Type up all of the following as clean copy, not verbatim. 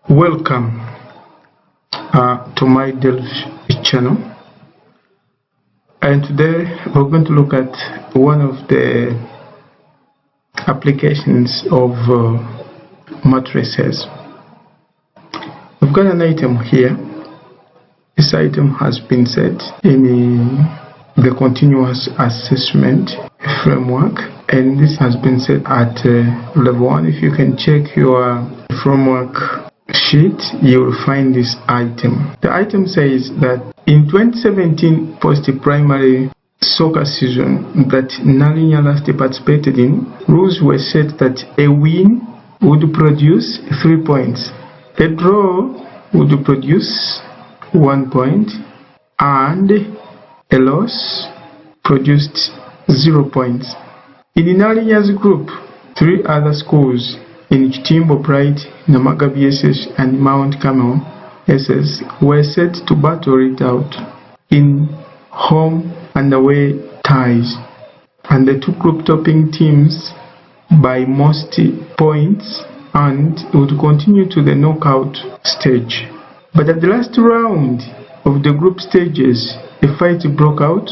Welcome to my Delve channel, and today we're going to look at one of the applications of matrices. We've got an item here. This item has been set in the continuous assessment framework, and this has been set at level 1. If you can check your framework sheet, you will find this item. The item says that in 2017 post-primary soccer season that Nalinya last participated in, rules were set that a win would produce 3 points, a draw would produce 1 point, and a loss produced 0 points. In Nalinya's group, 3 other schools in Chitimbo Pride, Namagabi SS and Mount Carmel SS were set to battle it out in home and away ties, and the 2 group topping teams by most points and would continue to the knockout stage. But at the last round of the group stages, a fight broke out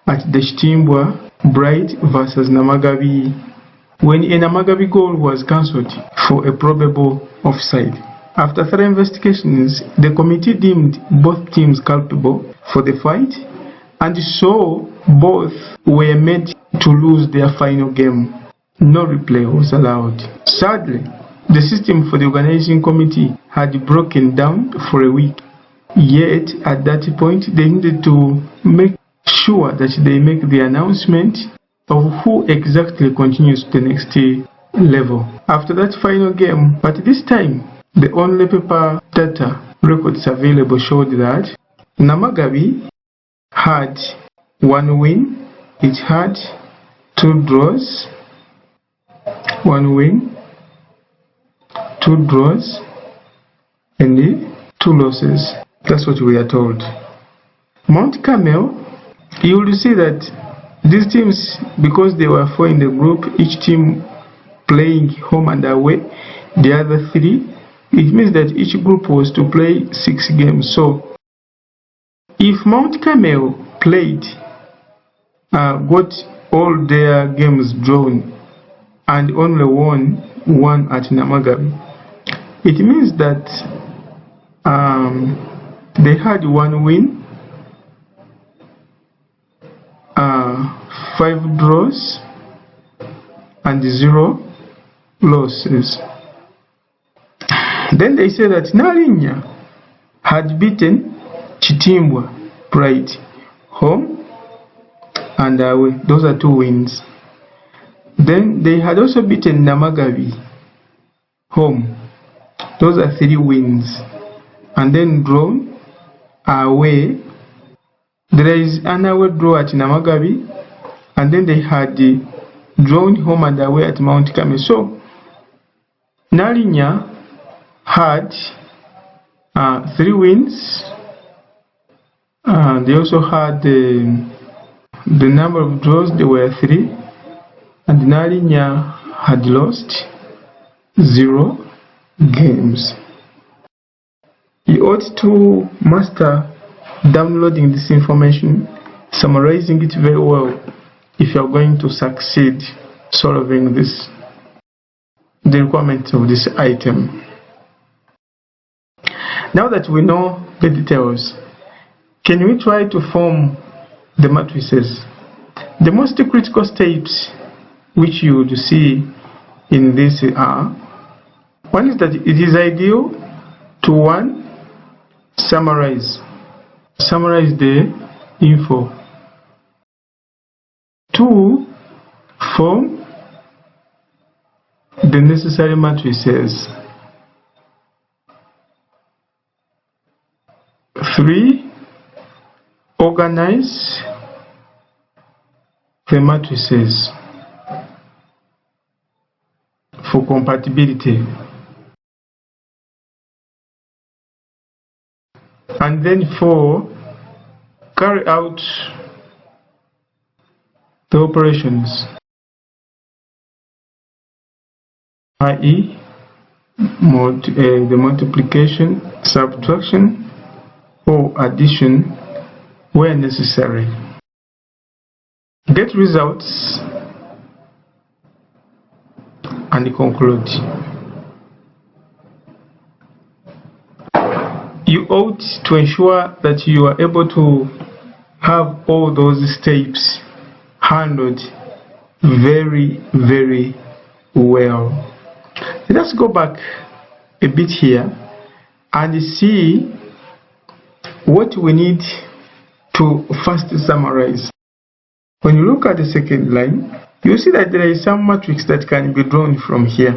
at the Chitimbo Bright versus Namagabi, when a Namagabi goal was cancelled for a probable offside. After thorough investigations, the committee deemed both teams culpable for the fight, and so both were made to lose their final game. No replay was allowed. Sadly, the system for the organizing committee had broken down for a week. Yet, at that point, they needed to make sure that they make the announcement of who exactly continues to the next level after that final game. But this time, the only paper data records available showed that Namagabi had 1 win, it had 2 draws, 1 win, 2 draws, and 2 losses. That's what we are told. Mount Carmel, you will see that these teams, because they were 4 in the group, each team playing home and away, the other 3, it means that each group was to play 6 games. So if Mount Carmel played, got all their games drawn and only won 1 at Namagabi, it means that they had 1 win, 5 draws, and 0 losses. Then they say that Nalinya had beaten Chitimbo Pride home and away. Those are 2 wins. Then they had also beaten Namagabi home. Those are 3 wins. And then drawn away. There is an away draw at Namagabi, and then they had drawn home and away at Mount Carmel. So Nalinya had 3 wins. They also had the number of draws. There were 3, and Nalinya had lost 0 games. You ought to master downloading this information, summarizing it very well if you are going to succeed solving the requirements of this item. Now that we know the details, can we try to form the matrices? The most critical steps which you would see in this are: 1 is that it is ideal to 1, summarize the info. 2, form the necessary matrices. 3, organize the matrices for compatibility. And then 4, carry out the operations, i.e. the multiplication, subtraction, or addition where necessary. Get results and conclude. You ought to ensure that you are able to have all those steps handled very, very well. Let's go back a bit here and see what we need to first summarize. When you look at the second line, you see that there is some matrix that can be drawn from here.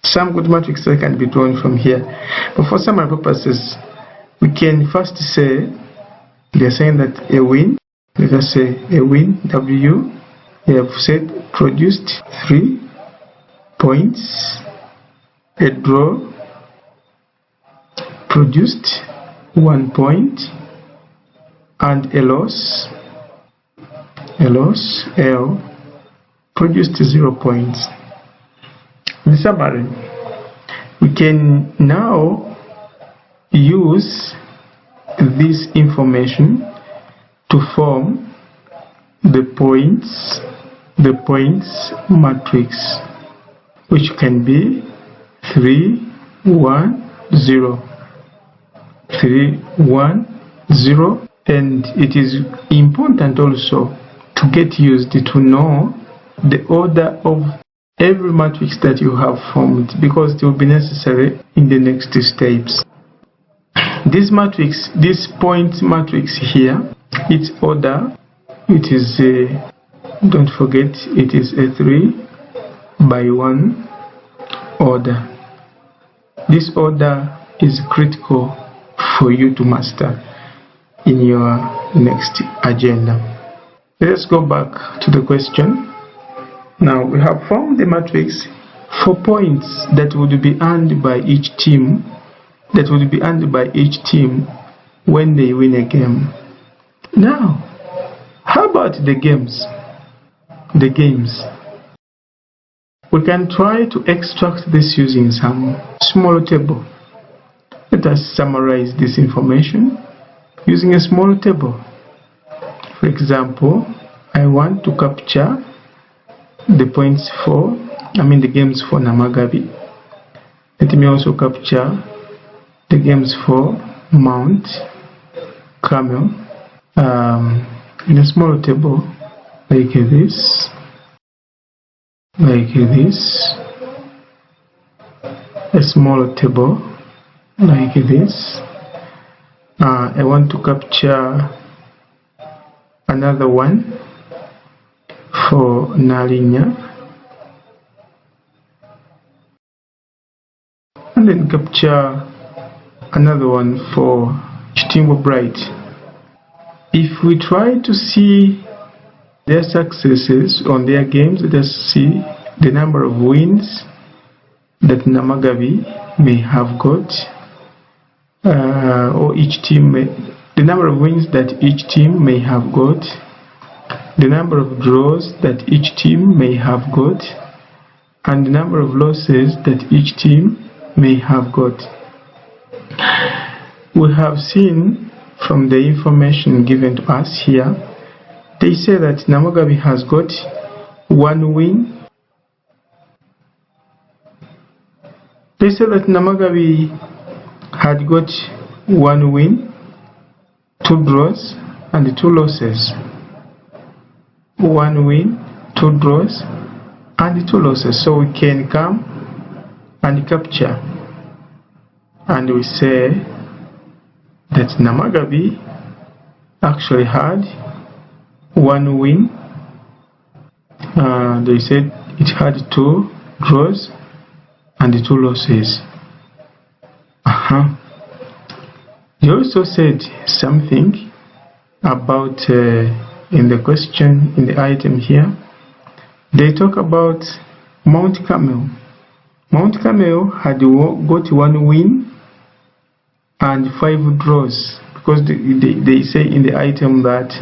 Some good matrix that can be drawn from here. But for summary purposes, we can first say, they're saying that a win, let us say a win, W, they have said produced 3 points, a draw produced 1 point, and a loss, L, produced 0 points. In summary, we can now use this information to form the points matrix, which can be 3, 1, 0, 3, 1, 0, and it is important also to get used to know the order of every matrix that you have formed, because it will be necessary in the next steps. This matrix, this point matrix here, its order, it is don't forget, it is a 3 by 1 order. This order is critical for you to master in your next agenda. Let's go back to the question. Now we have formed the matrix for points that would be earned by each team, when they win a game. Now, how about the games? We can try to extract this using some small table. Let us summarize this information using a small table. For example, I want to capture the points for, the games for Namagabi. Let me also capture the games for Mount Carmel in a small table like this, a smaller table like this. I want to capture another one for Nalinya, and then capture another one for Chitimbo Bright. If we try to see their successes on their games, let us see the number of wins that Namagabi may have got, or each team the number of wins that each team may have got, the number of draws that each team may have got, and the number of losses that each team may have got. We have seen from the information given to us here, they say that Namagabi has got 1 win. They say that Namagabi had got 1 win, 2 draws, and 2 losses. 1 win, 2 draws, and 2 losses. So we can come and capture, and we say that Namagabi actually had 1 win. They said it had 2 draws and 2 losses. They also said something about in the question, in the item here, they talk about Mount Carmel. Mount Carmel had got 1 win and 5 draws, because they say in the item that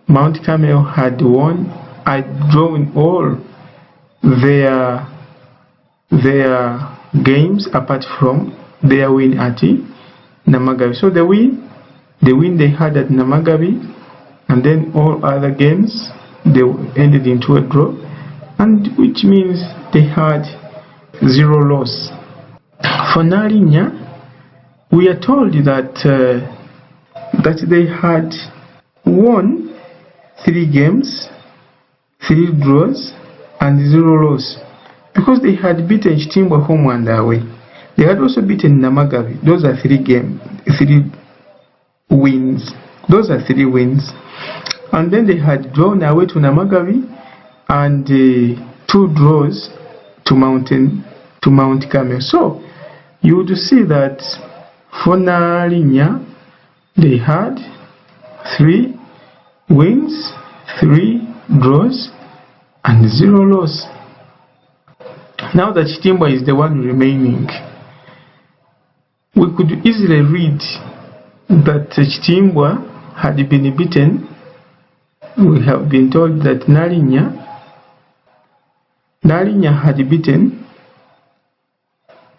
Mount Carmel had drawn all their their games apart from their win at Namagabi. So the win they had at Namagabi, and then all other games they ended into a draw, and which means they had 0 loss. For Nalinya, we are told that they had won 3 games, 3 draws, and 0 loss, because they had beaten Chitimbwa home and away. They had also beaten Namagabi. Those are 3 wins. Those are 3 wins. And then they had drawn away to Namagabi and 2 draws to Mount Carmel. So you would see that for Nalinya, they had 3 wins, 3 draws, and 0 loss. Now that Chitimbwa is the one remaining, we could easily read that Chitimbwa had been beaten. We have been told that Nalinya had beaten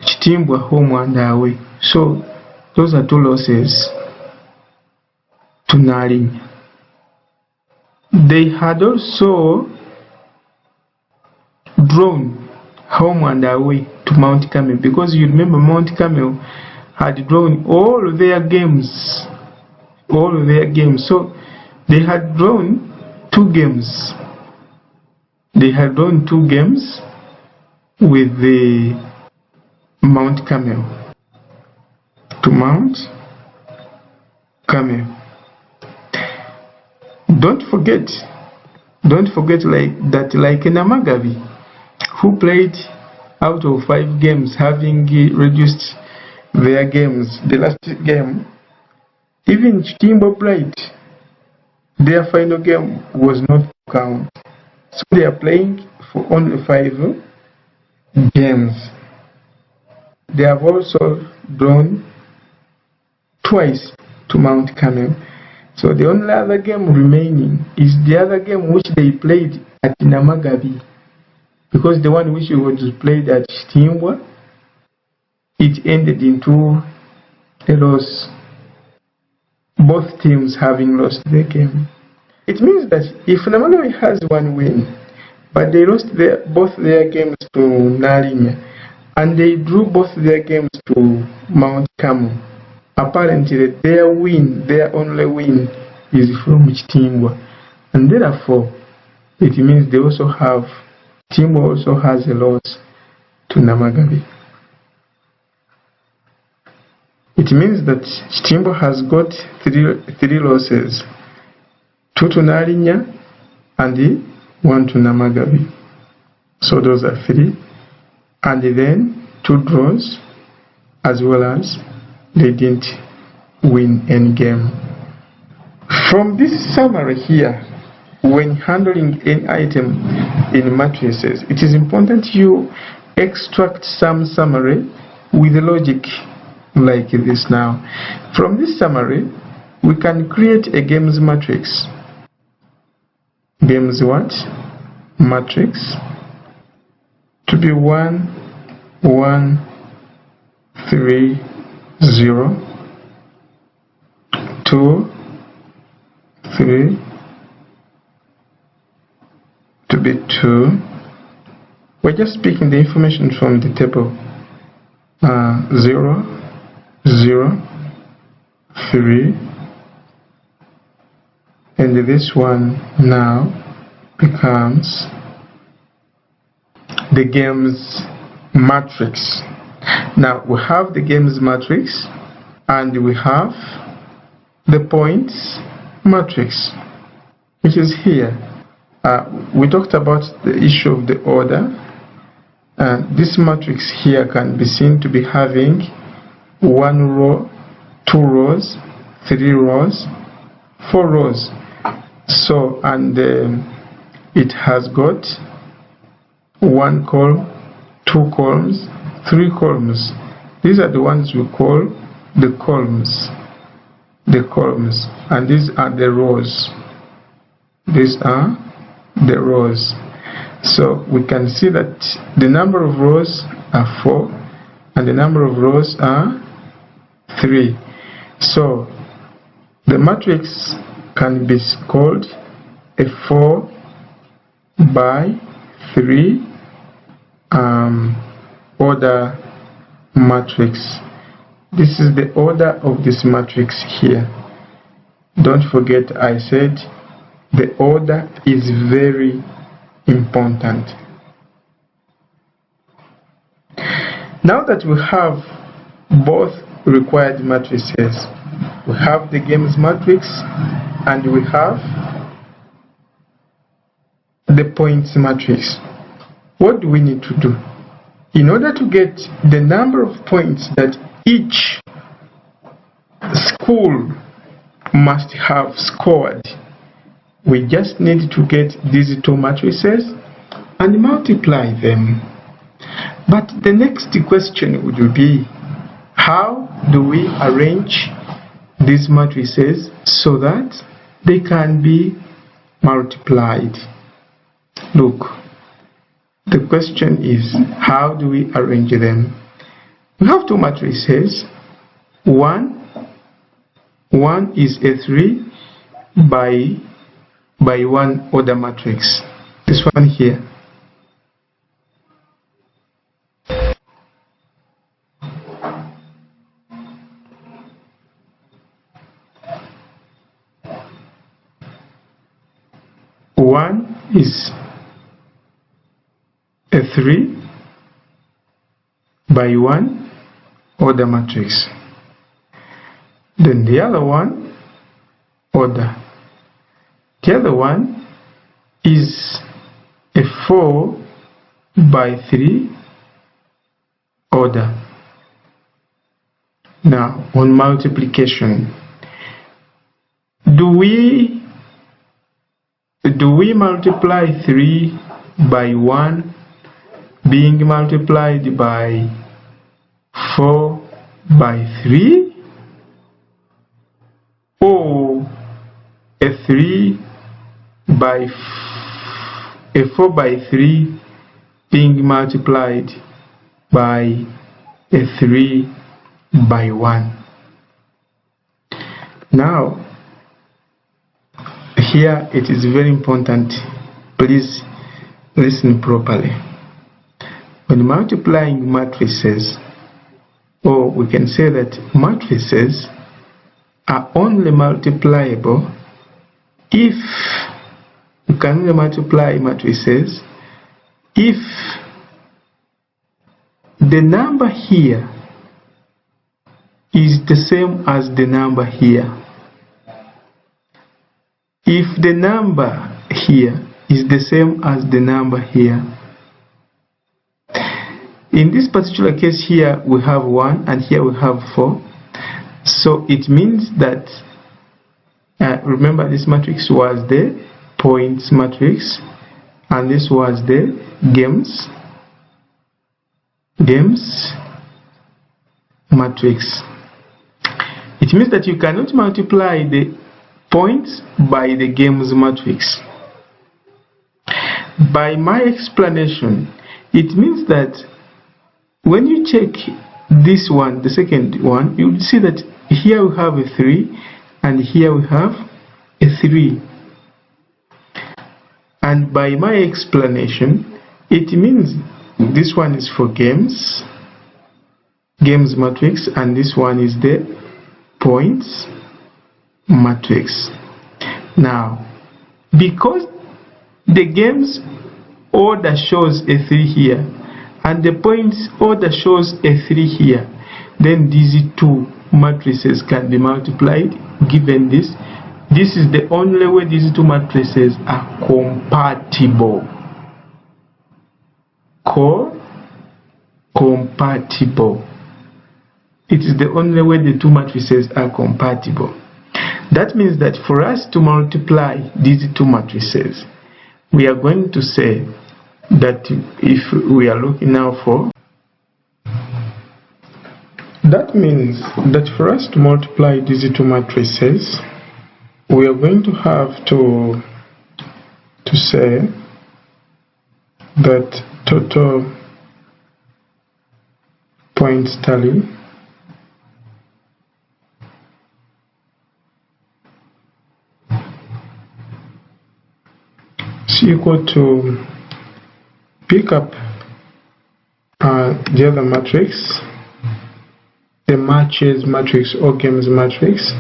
Chitimbwa home and away. So those are 2 losses to Nalinya. They had also drawn home and away to Mount Carmel, because you remember Mount Carmel had drawn all their games. So they had drawn 2 games. They had drawn 2 games with the Mount Carmel, to Mount Carmel. Don't forget like Namagabi, who played out of 5 games, having reduced their games. The last game, even Chitimbwa played. Their final game was not count. So they are playing for only 5 games. They have also drawn twice to Mount Carmel. So the only other game remaining is the other game which they played at Namagabi, because the one which was played at Chitimbwa, it ended into a loss. Both teams having lost their game. It means that if Namagabi has 1 win, but they lost both their games to Nalinya, and they drew both their games to Mount Carmel, apparently their only win is from Chitimbwa, and therefore it means Chitimbwa also has a loss to Namagabi. It means that Chitimbwa has got 3 losses, 2 to Nalinya and 1 to Namagabi. So those are 3, and then 2 draws, as well as they didn't win any game. From this summary here, when handling any item in matrices, it is important you extract some summary with logic like this. Now, from this summary, we can create a games matrix. Games what? Matrix to be 1, 1, 3, 0, 2, 3, to be 2. We're just picking the information from the table. 0, 0, 3, and this one now becomes the games matrix. Now we have the games matrix and we have the points matrix, which is here. We talked about the issue of the order. This matrix here can be seen to be having 1 row, 2 rows, 3 rows, 4 rows. So, and it has got 1 column, 2 columns, 3 columns. These are the ones we call the columns. The columns, and these are the rows. These are the rows. So we can see that the number of rows are 4 and the number of rows are 3. So the matrix can be called a 4 by 3 order matrix. This is the order of this matrix here. Don't forget, I said the order is very important. Now that we have both required matrices, we have the games matrix and we have the points matrix. What do we need to do? In order to get the number of points that each school must have scored, we just need to get these two matrices and multiply them. But the next question would be, how do we arrange these matrices so that they can be multiplied? Look, the question is, how do we arrange them? We have two matrices. One is a 3 by 1 order matrix. This one here. One is a 3 by 1 order matrix. Then the other one, order. The other one is a 4 by 3 order. Now, on multiplication, do we multiply 3 by 1 being multiplied by 4 by 3? Or a 4 by 3 being multiplied by a 3 by 1? Now, here it is very important, please listen properly. When multiplying matrices, or we can say that matrices are only multipliable if we can only multiply matrices if the number here is the same as the number here. If the number here is the same as the number here. In this particular case here we have 1 and here we have 4. So it means that, remember, this matrix was the points matrix and this was the games matrix. It means that you cannot multiply the points by the games matrix. By my explanation, it means that when you check this one, the second one, you will see that here we have a 3 and here we have a 3. And by my explanation, it means this one is for games matrix and this one is the points matrix. Now, because the games order shows a 3 here and the points order shows a 3 here, then these two matrices can be multiplied. Given this is the only way these two matrices are compatible. Compatible. It is the only way the two matrices are compatible. That means that for us to multiply these two matrices, we are going to say that if we are looking now for, that means that for us to multiply these two matrices, we are going to have to say that total points tally is equal to pick up the other matrix, the matches matrix or games matrix,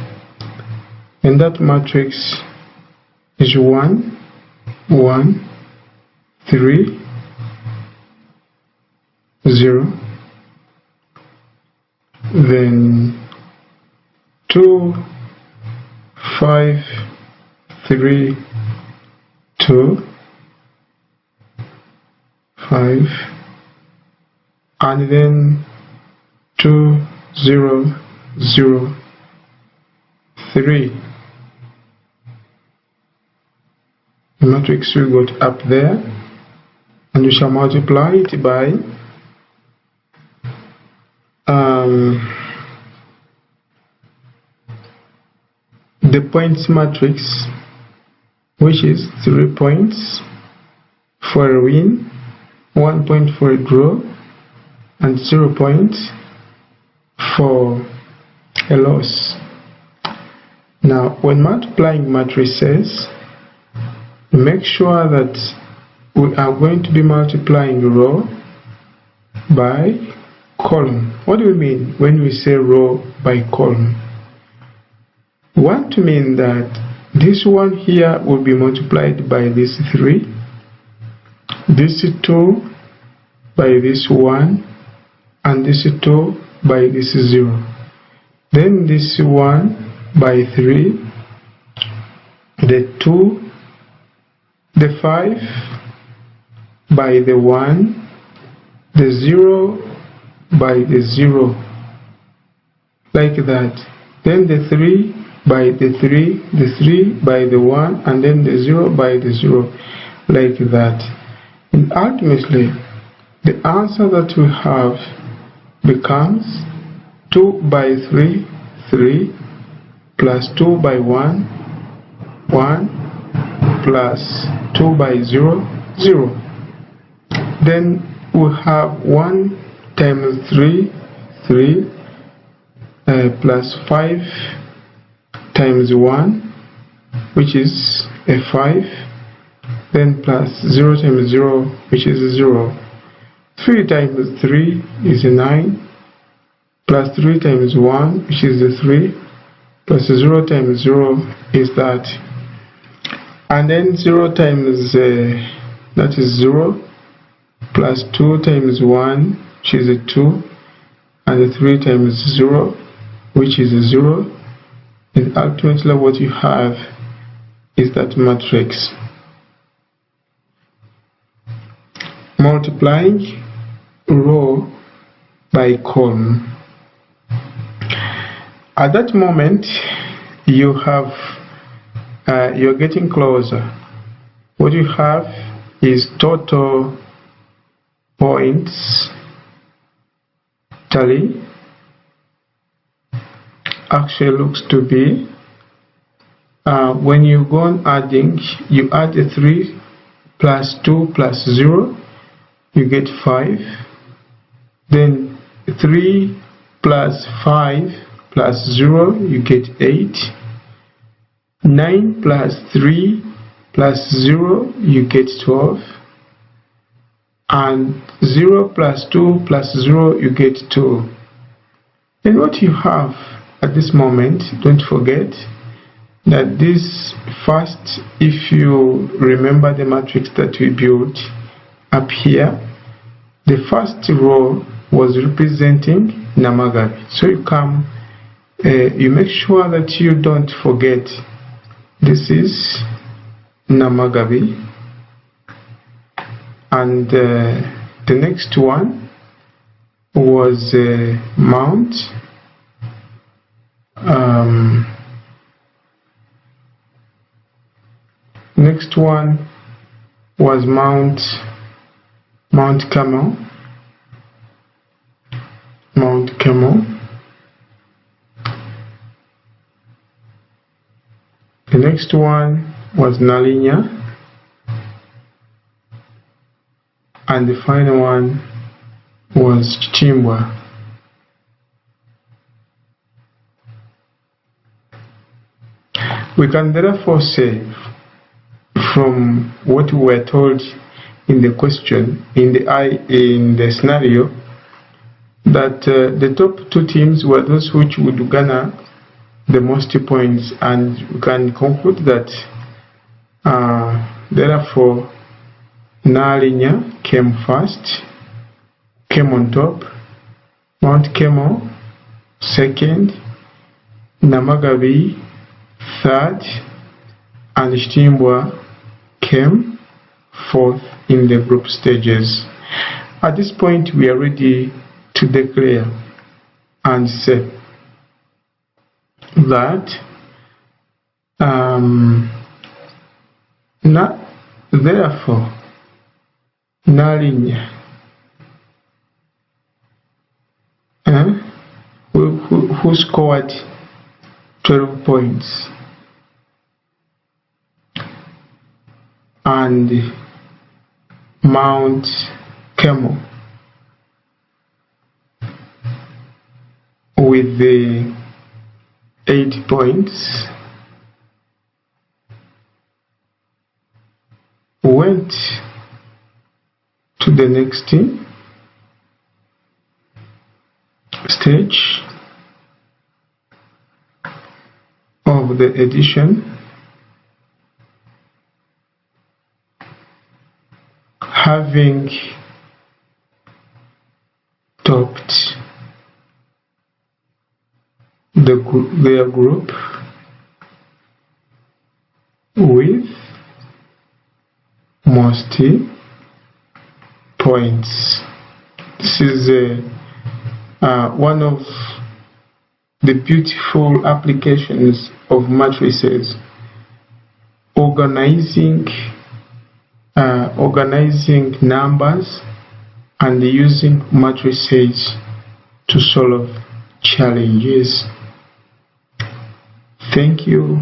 and that matrix is 1 1 3 0, then 2 5 3 2 5, and then 2 0 0 3. The matrix we got up there, and we shall multiply it by the points matrix, which is 3 points for a win, 1 point for a draw, and 0 points for a loss. Now, when multiplying matrices, make sure that we are going to be multiplying row by column. What do we mean when we say row by column? We want to mean that this one here will be multiplied by this 3, this 2 by this 1, and this 2 by this 0. Then this 1 by 3, the 2, the 5 by the 1, the 0 by the 0, like that. Then the 3 by the 3, the 3 by the 1, and then the 0 by the 0, like that. And ultimately, the answer that we have becomes 2 by 3, 3, plus 2 by 1, 1, plus 2 by 0, 0. Then we have 1 times 3, 3, plus 5 times 1, which is a 5, then plus 0 times 0, which is 0. 3 times 3 is a 9, plus 3 times 1, which is a 3, plus 0 times 0 is that. And then 0 times, that is 0, plus 2 times 1, which is a 2, and 3 times 0, which is a 0. And ultimately what you have is that matrix. Multiplying row by column. At that moment, you have you're getting closer. What you have is total points tally. Actually looks to be when you go on adding, you add a 3 plus 2 plus 0, you get 5. Then 3 plus 5 plus 0, you get 8. 9 plus 3 plus 0, you get 12. And 0 plus 2 plus 0, you get 2. And what you have at this moment, don't forget that this first, if you remember the matrix that we built up here, the first row was representing Namagabi. So you come, you make sure that you don't forget this is Namagabi, and the next one was Mount. Next one was Mount Camel. Mount Camel. The next one was Nalinya, and the final one was Chimbwa. We can therefore say, from what we were told in the question, in the scenario, that the top two teams were those which would garner the most points, and we can conclude that therefore Nalinya came first, came on top, Mount Kemo second, Namagabi third, and Shtimbwa came fourth in the group stages. At this point, we are ready to declare and say that therefore Nalinya who scored 12 points, and Mount Kemo with the 8 points went to the next stage of the edition, having topped their group with most points. This is one of the beautiful applications of matrices, organizing numbers and using matrices to solve challenges. Thank you.